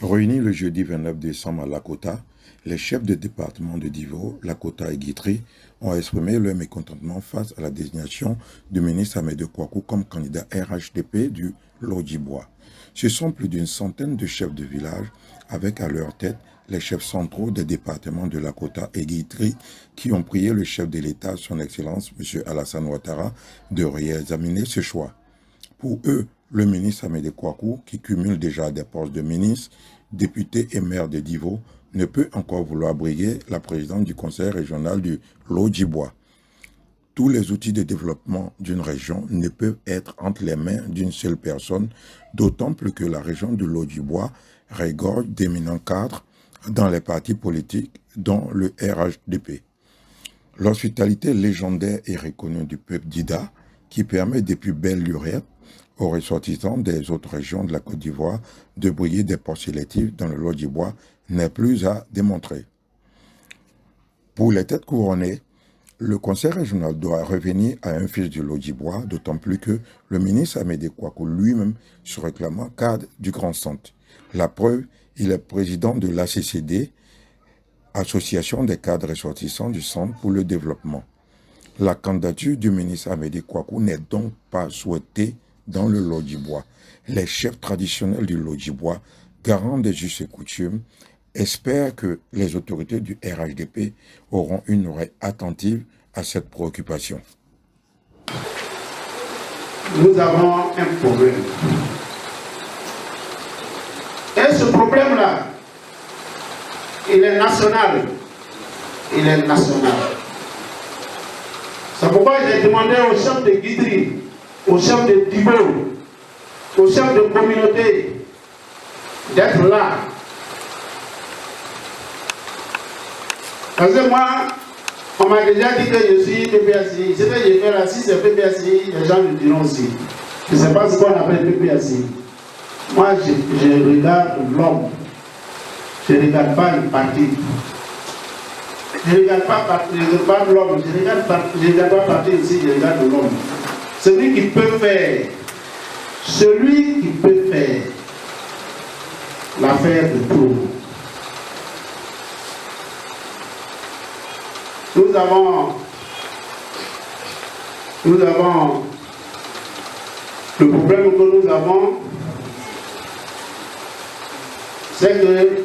Réunis le jeudi 29 décembre à Lakota, les chefs de département de Divo, Lakota et Guitry ont exprimé leur mécontentement face à la désignation du ministre Amédée Kouakou comme candidat RHDP du Lodjibois. Ce sont plus d'une centaine de chefs de village, avec à leur tête les chefs centraux des départements de Lakota et Guitry, qui ont prié le chef de l'État, son Excellence M. Alassane Ouattara, de réexaminer ce choix. Pour eux, le ministre Amédée Kouakou, qui cumule déjà des postes de ministre, député et maire de Divo, ne peut encore vouloir briguer la présidente du conseil régional du Lodjibois. Tous les outils de développement d'une région ne peuvent être entre les mains d'une seule personne, d'autant plus que la région du Lodjibois regorge d'éminents cadres dans les partis politiques, dont le RHDP. L'hospitalité légendaire et reconnue du peuple d'Ida, qui permet depuis belle lurette aux ressortissants des autres régions de la Côte d'Ivoire de briller des postes électifs dans le Lodjibois, n'est plus à démontrer. Pour les têtes couronnées, le conseil régional doit revenir à un fils du Lodjibois, d'autant plus que le ministre Amédée Kouakou lui-même se réclamant cadre du Grand Centre. La preuve, il est président de l'ACCD, Association des cadres ressortissants du Centre pour le développement. La candidature du ministre Amédée Kouakou n'est donc pas souhaitée dans le Lodjibois. Les chefs traditionnels du Lodjibois, garants des us et coutumes, espèrent que les autorités du RHDP auront une oreille attentive à cette préoccupation. Nous avons un problème. Et ce problème-là, il est national. Il est national. C'est pourquoi j'ai demandé aux chefs de Guitry, aux chefs de Divo, aux chefs de communauté d'être là. Parce que moi, on m'a déjà dit que je suis PPACI. Ce que j'ai fait là, si c'est PPACI, les gens me diront aussi. Je ne sais pas ce qu'on appelle PPACI. Moi, je regarde l'homme. Je ne regarde pas le parti. Je ne regarde pas l'homme. Je ne regarde pas le parti ici, je regarde l'homme. Celui qui peut faire l'affaire de tout le monde. Nous avons le problème que nous avons, c'est que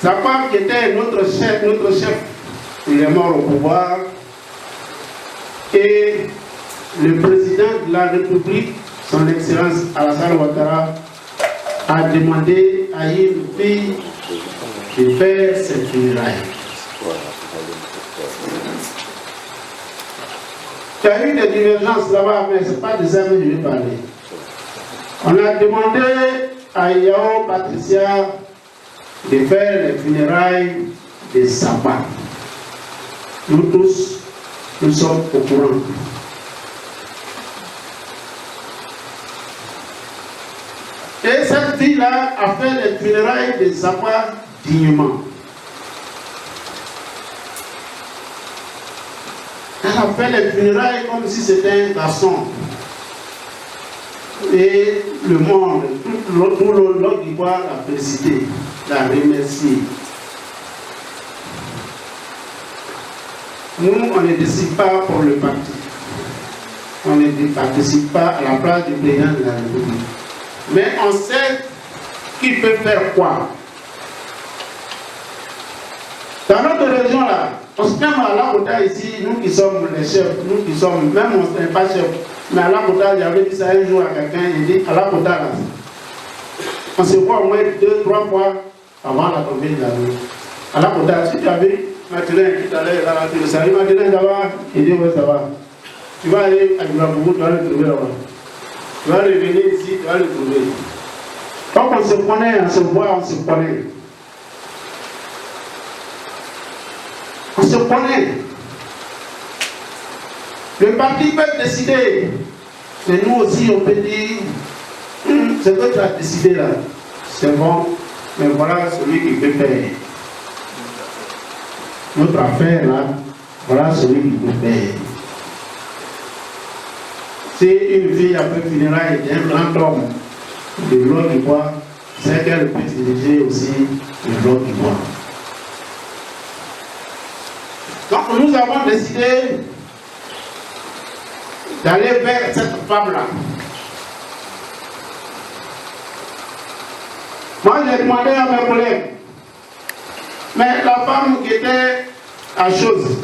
sa femme qui était notre chef, il est mort au pouvoir, et le président de la République, son Excellence Alassane Ouattara, a demandé à une fille de faire ses funérailles. Il y a eu des divergences là-bas, mais ce n'est pas de ça que je vais parler. On a demandé à Yao Patricia de faire les funérailles de Saba. Nous tous, nous sommes au courant. Et cette fille-là a fait les funérailles de Saba dignement. Elle a fait les funérailles comme si c'était un garçon. Et le monde, tout le Lodjibois l'a félicité, l'a remercié. Nous, on ne décide pas pour le parti. On ne participe pas à la place du président de la République. Mais on sait qui peut faire quoi. Dans notre région là, on se met à Lakota ici, nous qui sommes les chefs, nous qui sommes, même on n'est pas chef, mais à Lakota, j'avais dit ça un jour à quelqu'un, il dit à Lakota là, on se voit au moins 2-3 fois avant la tombée de la nuit. À Lakota, si tu as vu, Mathieu tout à l'heure, là, tu le salues, Mathieu, ça va? Il dit, oui, ça va. Tu vas aller à Ibrahimoubou, tu vas le trouver là-bas. Tu vas revenir ici, tu vas le trouver. Donc on se connaît, on se voit, on se connaît. On se connaît. Le parti peut décider. Mais nous aussi, on peut dire, ce que tu as décidé là, c'est bon, mais voilà celui qui peut faire. Notre affaire là, voilà celui qui peut faire. Si une fille a fait funérailles d'un grand homme, de l'eau qui boit, c'est qu'elle peut diriger aussi de l'eau qui boit. Donc nous avons décidé d'aller vers cette femme-là. Moi j'ai demandé à mes collègues, mais la femme qui était à Chose,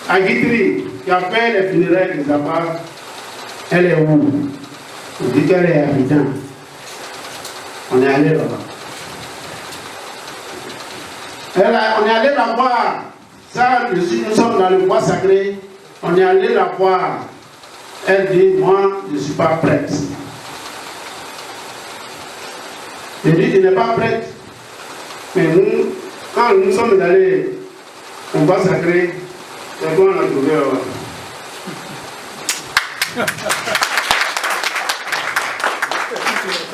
à Guitry, qui a fait les funérailles des Zapas, elle est où? On dit qu'elle est à Abidjan. On est allé là-bas. On est allé la voir. Ça, nous sommes dans le bois sacré. On est allé la voir. Elle dit, moi, je ne suis pas prête. Je dis, tu n'es pas prête. Mais nous, quand nous sommes allés au bois sacré, c'est quoi on a trouvé là-bas?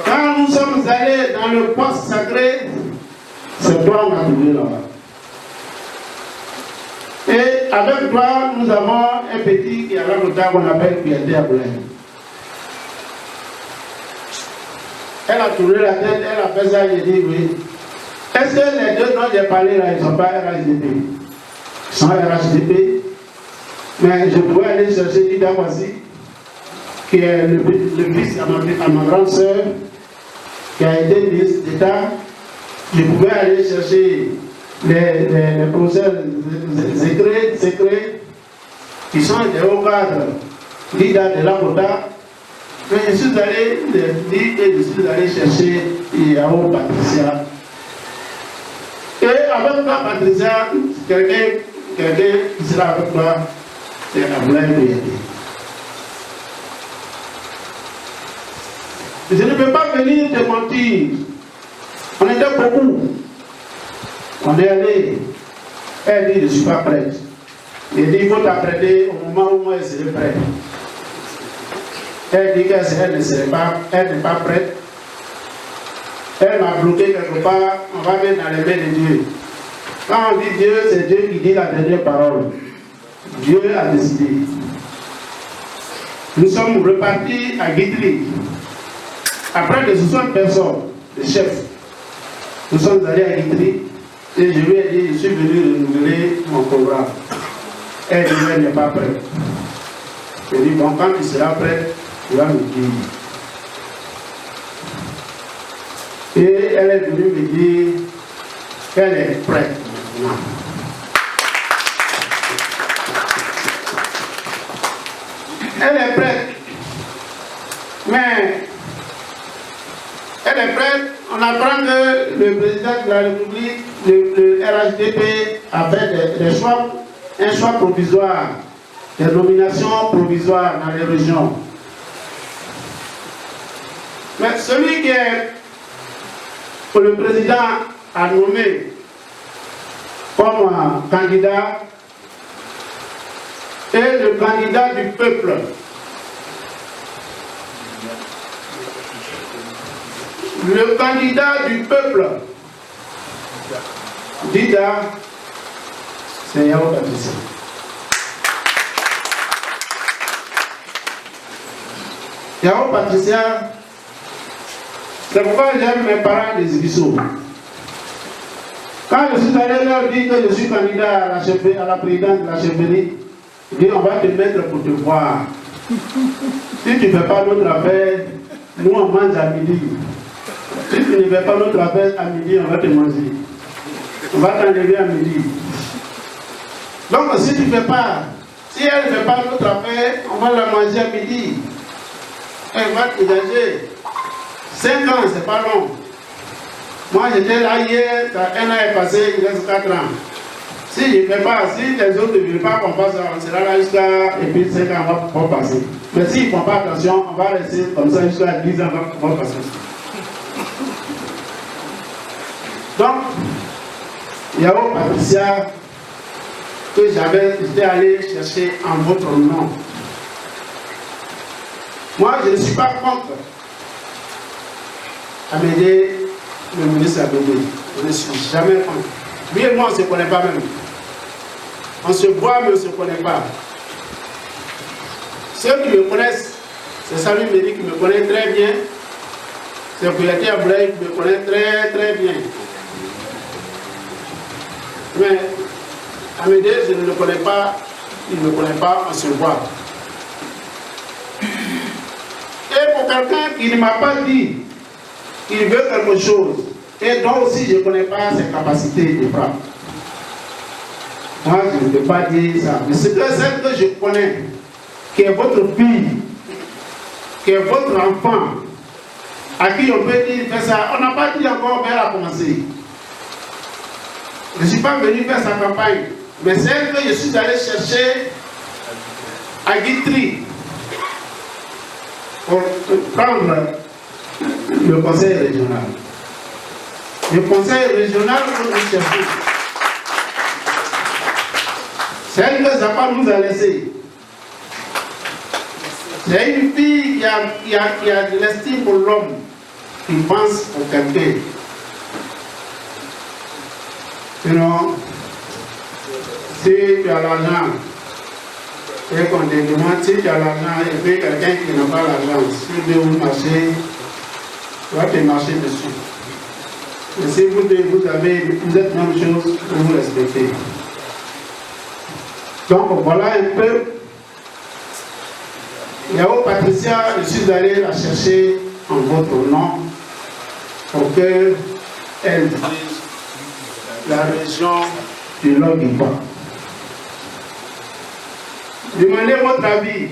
Quand nous sommes allés dans le poste sacré, c'est toi qu'on a trouvé là-bas. Et avec toi, nous avons un petit qui est à la Kota qu'on appelle Piété Aboulin. Elle a tourné la tête, elle a fait ça, j'ai dit oui. Est-ce que les deux dont j'ai parlé là, ils ne sont pas RHDP? Ils sont RHDP. Mais je pouvais aller chercher Dida Kwasi, qui est le fils à ma grande sœur, qui a été ministre d'État. Je pouvais aller chercher les professeurs secrets qui sont des hauts cadres Dida de la Kota. Mais je suis allé chercher Yao Patricia. Et avec toi, Patricia, quelqu'un qui sera avec toi, c'est Aboulin Piété. Je ne peux pas venir te mentir. On était beaucoup. On est allé. Elle dit, je ne suis pas prête. Il dit, il faut t'apprêter au moment où moi je serai prête. Elle dit qu'elle ne serait pas, elle n'est pas prête. Elle m'a bloqué quelque part, on va mettre dans les mains de Dieu. Quand on dit Dieu, c'est Dieu qui dit la dernière parole. Dieu a décidé. Nous sommes repartis à Guitry. Après de 60 personnes, les chefs, nous sommes allés à Guitry et je lui ai dit, je suis venu renouveler mon programme. Elle dit, elle n'est pas prête. Je lui ai dit, bon, quand tu seras prête, tu vas me dire. Et elle est venue me dire qu'elle est prête maintenant. Elle est prête. Mais elle est prête. On apprend que le président de la République, le RHDP, a fait des choix, un choix provisoire, des nominations provisoires dans les régions. Mais celui que le président a nommé comme candidat est le candidat du peuple. Le candidat du peuple, Dida, c'est Yao Patricia. Yao Patricia, c'est pourquoi j'aime mes parents des Ibiso. Quand je suis allé leur dire que je suis candidat à la présidence de la chefferie, ils disent on va te mettre pour te voir. Si tu ne fais pas notre affaire, nous on mange à midi. Si tu ne fais pas notre affaire à midi, on va te manger. On va t'enlever à midi. Donc si tu ne fais pas, si elle ne fait pas notre affaire, on va la manger à midi. Elle va te dégager. 5 ans, c'est pas long. Moi j'étais là hier, 1 an est passé, il reste 4 ans. Si je ne fais pas, si les autres ne veulent pas qu'on fasse, on sera là jusqu'à, et puis 5 ans va passer. Mais s'ils ne font pas attention, on va rester comme ça jusqu'à 10 ans va passer. Donc, Yao Patricia, que j'étais allé chercher en votre nom. Moi, je ne suis pas contre Amédée, le ministre Amédée. Je ne suis jamais contre. Lui et moi, on ne se connaît pas même. On se voit, mais on ne se connaît pas. Ceux qui me connaissent, c'est Salut Médi qui me connaît très bien. secrétaire Blaise me connaît très très bien. Mais Amédée, je ne le connais pas, il ne me connaît pas en se voit. Et pour quelqu'un qui ne m'a pas dit qu'il veut quelque chose, et dont aussi je ne connais pas ses capacités de frappe, moi je ne peux pas dire ça. Mais c'est celle que je connais, qui est votre fille, qui est votre enfant, à qui on peut dire fais ça. On n'a pas dit encore, mais elle a commencé. Je ne suis pas venu faire sa campagne, mais celle que je suis allé chercher à Guitry pour prendre le conseil régional. Le conseil régional que nous cherchons. Celle que Zappa nous a laissée. C'est une fille qui a de l'estime pour l'homme, qui pense pour quelqu'un. Sinon, si tu as l'argent, et qu'on te demande si tu as l'argent, et puis quelqu'un qui n'a pas l'argent, si tu veux marcher, tu vas te marcher dessus. Mais si vous êtes même chose, vous respectez. Donc voilà un peu. Yao Patricia, je suis allé la chercher en votre nom pour qu'elle dise la région du Nord-Ivoire. Demandez votre avis.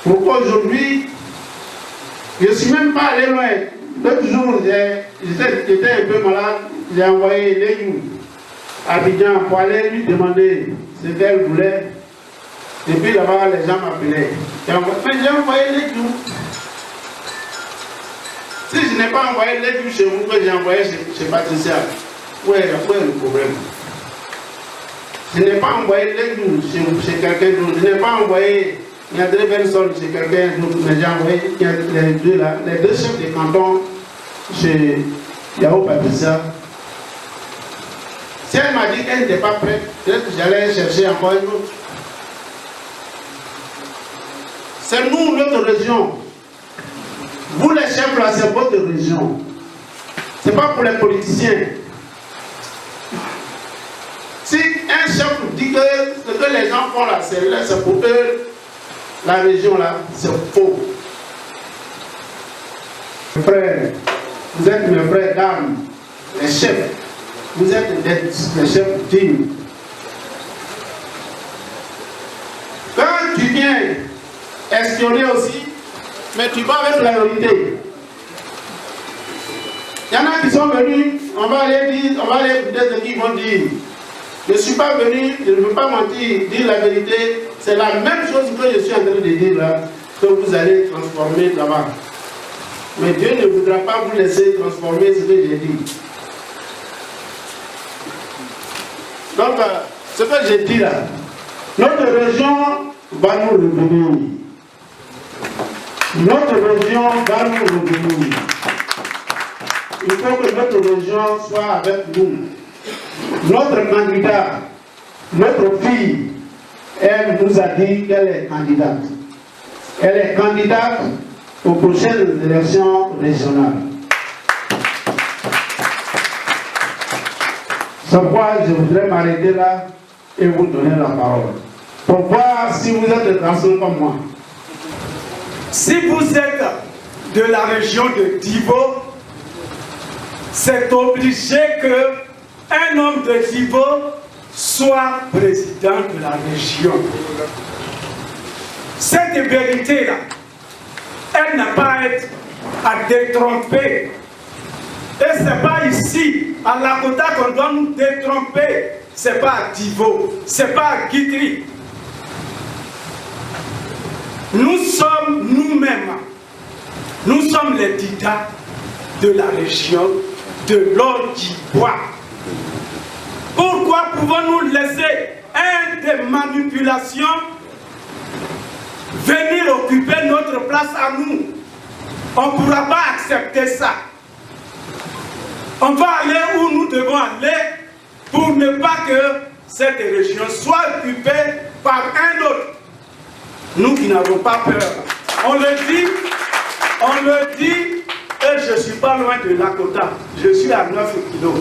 Pourquoi aujourd'hui, je ne suis même pas allé loin. L'autre jour, j'étais un peu malade, j'ai envoyé les à Abidjan pour aller lui demander ce qu'elle voulait. Et puis là-bas, les gens m'appelaient. Mais j'ai envoyé les jours. Si je n'ai pas envoyé les jours chez vous, que j'ai envoyé chez Patricia, où est le problème? Je n'ai pas envoyé les jours chez quelqu'un d'autre. Je n'ai pas envoyé, il y a deux personnes chez quelqu'un d'autre, mais j'ai envoyé les deux chefs de canton chez Yao Patricia. Si elle m'a dit qu'elle n'était pas prête, peut-être que j'allais chercher encore une autre. C'est nous, notre région. Vous les chefs là, c'est votre région. Ce n'est pas pour les politiciens. Si un chef dit que ce que les gens font là, c'est pour eux, la région là, c'est faux. Mes frères, vous êtes mes frères d'armes, les chefs. Vous êtes les chefs dignes. Quand tu viens espionner aussi, mais tu vas avec la vérité. Il y en a qui sont venus, on va aller écouter ce qu'ils vont dire. Je ne suis pas venu, je ne veux pas mentir, dire la vérité. C'est la même chose que je suis en train de dire là, que vous allez transformer là-bas. Mais Dieu ne voudra pas vous laisser transformer ce que j'ai dit. Donc, ce que j'ai dit là, notre région va nous revenir. Notre région va nous revenir. Il faut que notre région soit avec nous. Notre candidat, notre fille, elle nous a dit qu'elle est candidate. Elle est candidate aux prochaines élections régionales. C'est pourquoi je voudrais m'arrêter là et vous donner la parole. Pour voir si vous êtes des garçons comme moi. Si vous êtes de la région de Divo, c'est obligé qu'un homme de Divo soit président de la région. Cette vérité-là, elle n'a pas à être à détromper. Et ce n'est pas ici, à Lakota, qu'on doit nous détromper. Ce n'est pas à Divo, ce n'est pas à Guitry. Nous sommes nous-mêmes, nous sommes les didats de la région de l'Nord-Ivoire. Pourquoi pouvons-nous laisser un des manipulations venir occuper notre place à nous? On ne pourra pas accepter ça. On va aller où nous devons aller pour ne pas que cette région soit occupée par un autre. Nous qui n'avons pas peur. On le dit et Et je ne suis pas loin de Lakota. Je suis à 9 kilos.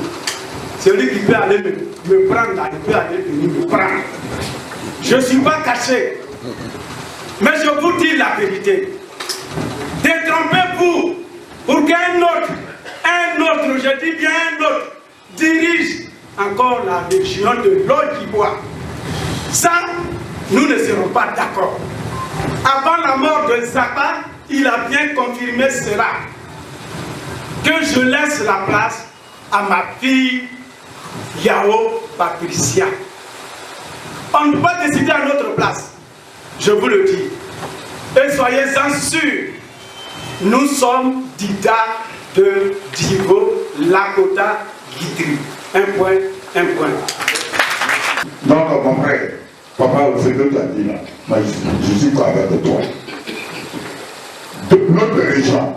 Celui qui peut aller me prendre là, il peut aller venir me prendre. Je ne suis pas caché. Mais je vous dis la vérité. Détrompez-vous pour qu'un autre, je dis bien un autre, dirige encore la région de l'Ogibois. Ça, nous ne serons pas d'accord. Avant la mort de Zappa, il a bien confirmé cela. Que je laisse la place à ma fille Yao Patricia. On ne peut pas décider à notre place. Je vous le dis. Et soyez-en sûrs, nous sommes Dida de Divo, Lakota, Guitry. Un point. Donc, mon frère, papa, ce que tu as dit là, moi, je suis pas avec toi. De notre région,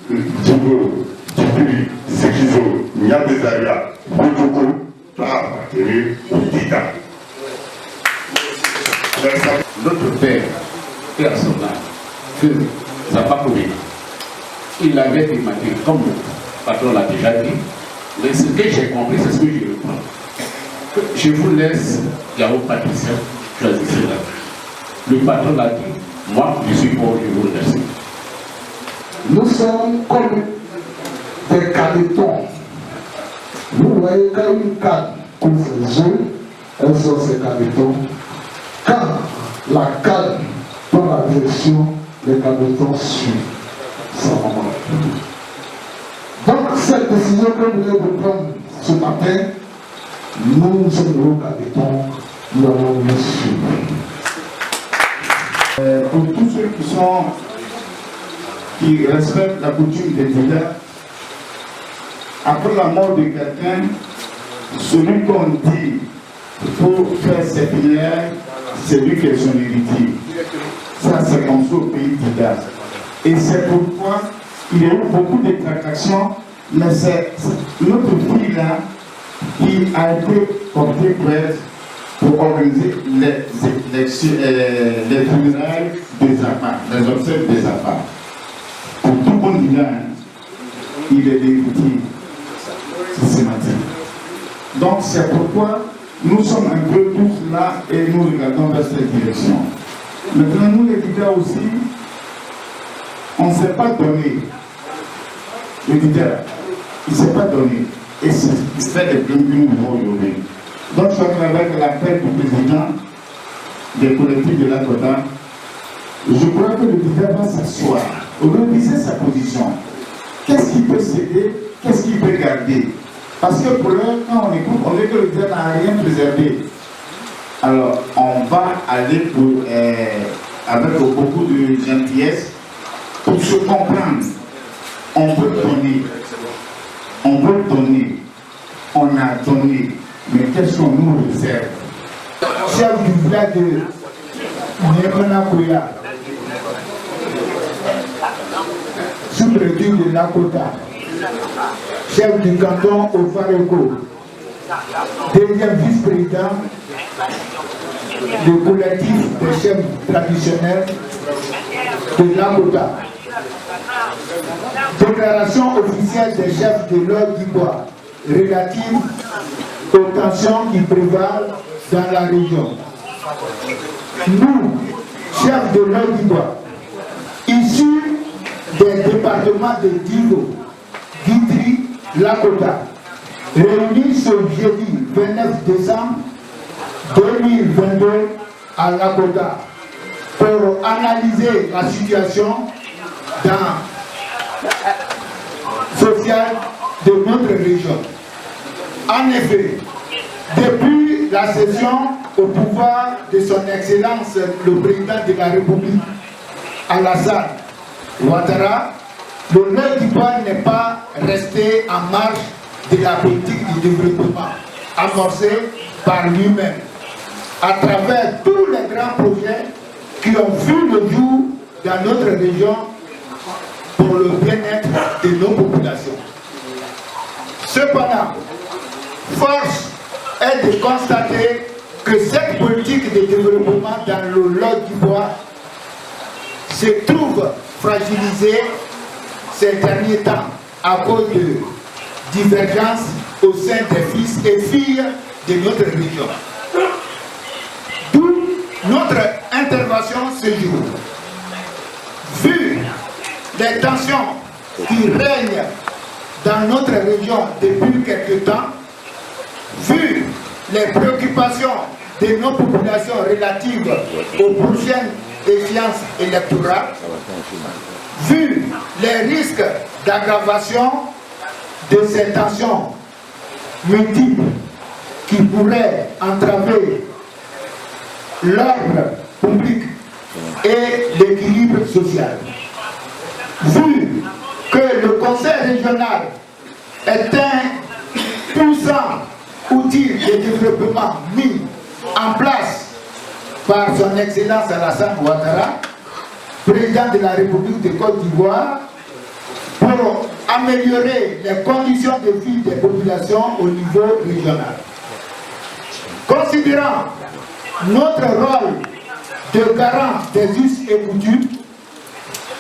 Divo, Guitry, Sekizo, Niadezaria, Boutoukou, va appartenir au Dida. Notre père, et à son âge, que Zappa Koulina, il avait démarqué, comme le patron l'a déjà dit, mais ce que j'ai compris, c'est ce que je reprends. Je vous laisse, Yao Patricia, choisissez là. Le patron l'a dit, moi, je suis pour, je vous remercie. Nous sommes comme des canetons. Vous voyez, quand une canne couvre ses œufs, elles sont ces canetons. Quand la canne prend la direction, les canetons suivent sa maman. Donc, cette décision que nous voulons prendre ce matin, nous sommes nos canetons, nous allons nous suivre. Pour tous ceux qui respectent la coutume des Dida, après la mort de quelqu'un, celui qu'on dit pour faire ses prières, c'est lui qui est son héritier. Ça, c'est comme ça au pays Dida. Et c'est pourquoi il y a eu beaucoup de tractations, mais c'est notre fille là qui a été portée prête pour organiser les funérailles des Zappa, les obsèques des Zappa. Pour tout le monde Dida, il est l'héritier systématique. Donc c'est pourquoi nous sommes un peu tous là et nous regardons vers cette direction. Maintenant, nous les Dida aussi, on ne s'est pas donné. Le Dida, il ne s'est pas donné. Et c'est des problèmes que nous devons aujourd'hui. Donc je crois qu'avec l'appel du président des collectifs de Lakota, je crois que le Dida va s'asseoir, reviser sa position. Qu'est-ce qu'il peut céder? Qu'est-ce qu'il peut garder? Parce que pour l'heure, quand on écoute, on dit que le Dida n'a rien préservé. Alors, on va aller pour, avec beaucoup de gentillesse pour se comprendre. On veut donner. On veut donner. On a donné. Mais qu'est-ce qu'on nous réserve? Chef du village de Niemanakoya, sous-préfet de Lakota, chef du canton au Fareko, deuxième vice-président du collectif des chefs traditionnels de Lakota. Déclaration officielle des chefs de l'Ogibois relative aux tensions qui prévalent dans la région. Nous, chefs de l'Ogibois, issus des départements de Divo, Guitry, Lakota, réunis ce jeudi 29 décembre 2022 à Lakota pour analyser la situation sociale de notre région. En effet, depuis la cession au pouvoir de son Excellence le Président de la République, Alassane Ouattara, le Ogibois n'est pas resté en marge de la politique du développement amorcée par lui-même, à travers tous les grands projets qui ont vu le jour dans notre région pour le bien-être de nos populations. Cependant, force est de constater que cette politique de développement dans le Ogibois se trouve fragilisée ces derniers temps à cause de divergences au sein des fils et filles de notre région. D'où notre intervention ce jour. Vu les tensions qui règnent dans notre région depuis quelque temps, vu les préoccupations de nos populations relatives aux prochaines échéances électorales, vu les risques d'aggravation de ces tensions multiples qui pourraient entraver l'ordre public et l'équilibre social, vu que le Conseil régional est un puissant outil de développement mis en place par son Excellence Alassane Ouattara, président de la République de Côte d'Ivoire, pour améliorer les conditions de vie des populations au niveau régional. Considérant notre rôle de garant des us et coutumes,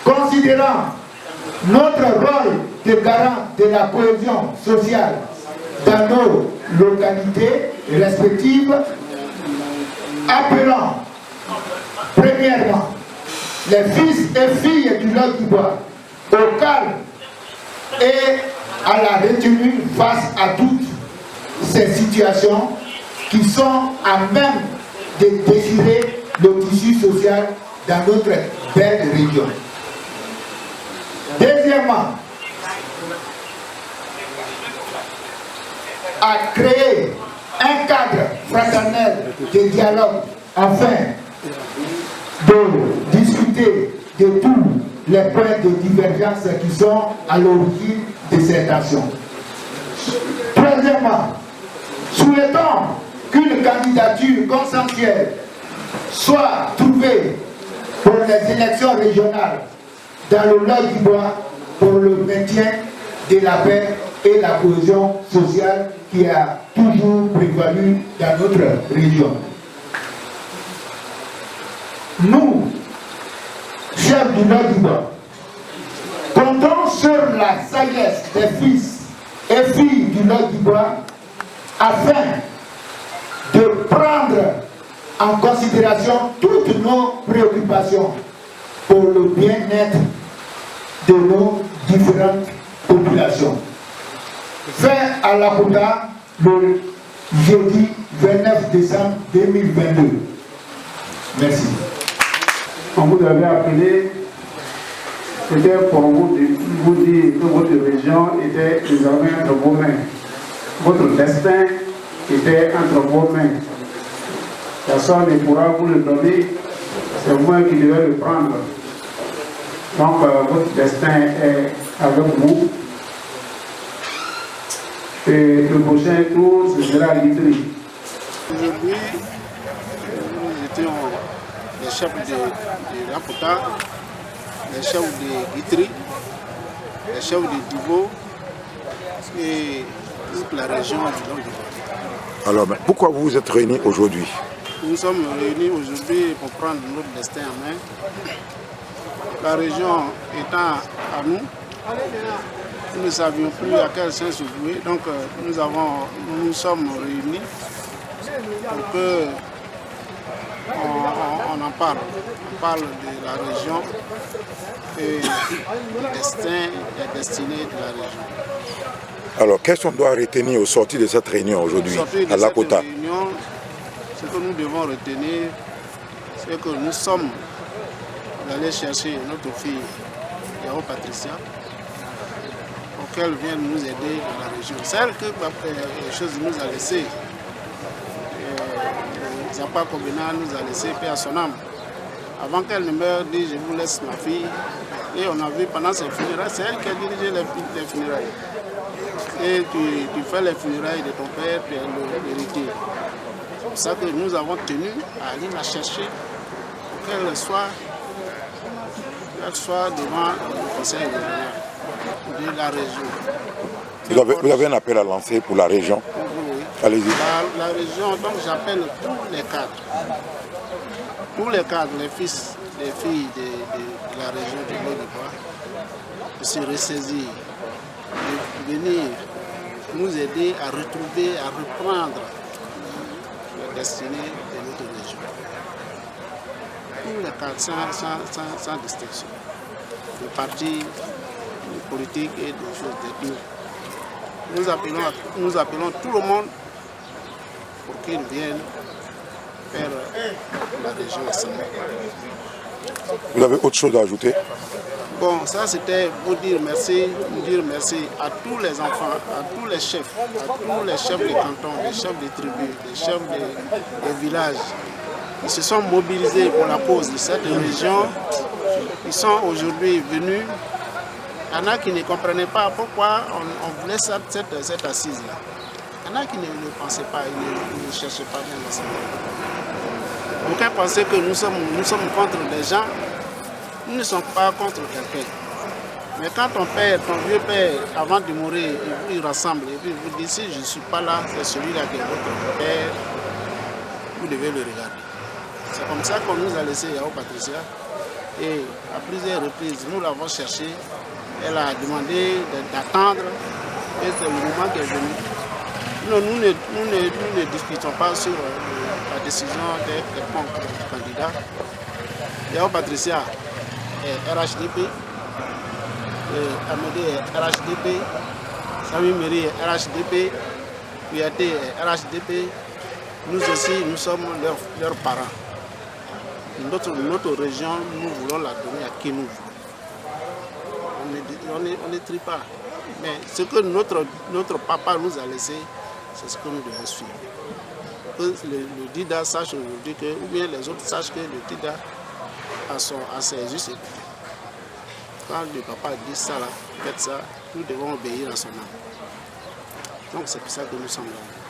considérant notre rôle de garant de la cohésion sociale dans nos localités respectives, appelant premièrement les fils et filles du Lot d'Ivoire au calme et à la retenue face à toutes ces situations qui sont à même de déchirer le tissu social dans notre belle région. Deuxièmement, à créer un cadre fraternel de dialogue afin de discuter de tous les points de divergence qui sont à l'origine de ces tensions. Troisièmement, souhaitons qu'une candidature consensuelle soit trouvée pour les élections régionales dans le Lot d'Ivoire pour le maintien de la paix et la cohésion sociale qui a toujours prévalu dans notre région. Nous, chefs du Lot d'Ivoire, comptons sur la sagesse des fils et filles du Lot d'Ivoire afin de prendre en considération toutes nos préoccupations pour le bien-être de nos différentes populations. Fin à Lakota le jeudi 29 décembre 2022. Merci. Quand vous avez appelé, c'était pour vous dire que votre région était désormais entre vos mains. Votre destin était entre vos mains. Personne ne pourra vous le donner, c'est moi qui devais le prendre. Donc votre destin est avec vous. Et le prochain tour, ce sera à Guitry. Aujourd'hui, nous étions les chefs de Lakota, les chefs de Guitry, les chefs de Divo et toute la région du Lot d'Ivoire. Alors, pourquoi vous vous êtes réunis aujourd'hui? Nous sommes réunis aujourd'hui pour prendre notre destin en main. La région étant à nous, nous ne savions plus à quel sens se vouer. Donc nous sommes réunis pour que on en parle. On parle de la région et du destin, des destinées de la région. Alors, qu'est-ce qu'on doit retenir au sortir de cette réunion aujourd'hui à Lakota? Ce que nous devons retenir, c'est que nous sommes allés chercher notre fille Yao Patricia, auquel vient nous aider dans la région. Celle que les choses nous a laissé, Zapa Kobina nous a laissé paix à son âme. Avant qu'elle ne meure, dit je vous laisse ma fille. Et on a vu pendant ses funérailles, c'est elle qui a dirigé les funérailles. Et tu fais les funérailles de ton père, tu es l'héritier. C'est pour ça que nous avons tenu à aller la chercher pour qu'elle soit devant le conseil de la région. Vous avez un appel à lancer pour la région? Oui. Allez-y. La région, donc j'appelle tous les cadres. Tous les cadres, les fils, les filles de la région du Lot d'Ivoire, de se ressaisir venir nous aider à retrouver, à reprendre la destinée de notre région. Tous les cas, sans distinction. De partis, de politique et de choses techniques. Nous appelons tout le monde pour qu'ils viennent faire la région ensemble. Vous avez autre chose à ajouter? Bon, ça c'était vous dire merci à tous les enfants, à tous les chefs de canton, les chefs de tribus, les chefs des villages. Ils se sont mobilisés pour la cause de cette région. Ils sont aujourd'hui venus. Il y en a qui ne comprenaient pas pourquoi on voulait cette assise-là. Il y en a qui ne pensaient pas, ils ne cherchaient pas bien l'enseignement. Aucun pensait que nous sommes contre des gens. Nous ne sommes pas contre quelqu'un. Mais quand ton père, ton vieux père, avant de mourir, il rassemble et puis il vous dit si je ne suis pas là, c'est celui-là qui est votre père, vous devez le regarder. C'est comme ça qu'on nous a laissé Yao Patricia. Et à plusieurs reprises, nous l'avons cherché. Elle a demandé d'attendre. Et c'est le moment qui est venu. Non, nous ne discutons pas sur la décision des candidats. Yao Patricia est RHDP. Amédée est RHDP. Sami Meri est RHDP. Kouyaté est RHDP. Nous aussi, nous sommes leurs parents. Notre région, nous voulons la donner à qui nous voulons. On ne trie pas. Mais ce que notre papa nous a laissé, c'est ce que nous devons suivre. Que le DIDA sache aujourd'hui que, ou bien les autres sachent que le DIDA a ses us. Quand le papa dit ça, là, faites ça, nous devons obéir à son âme. Donc c'est pour ça que nous sommes là.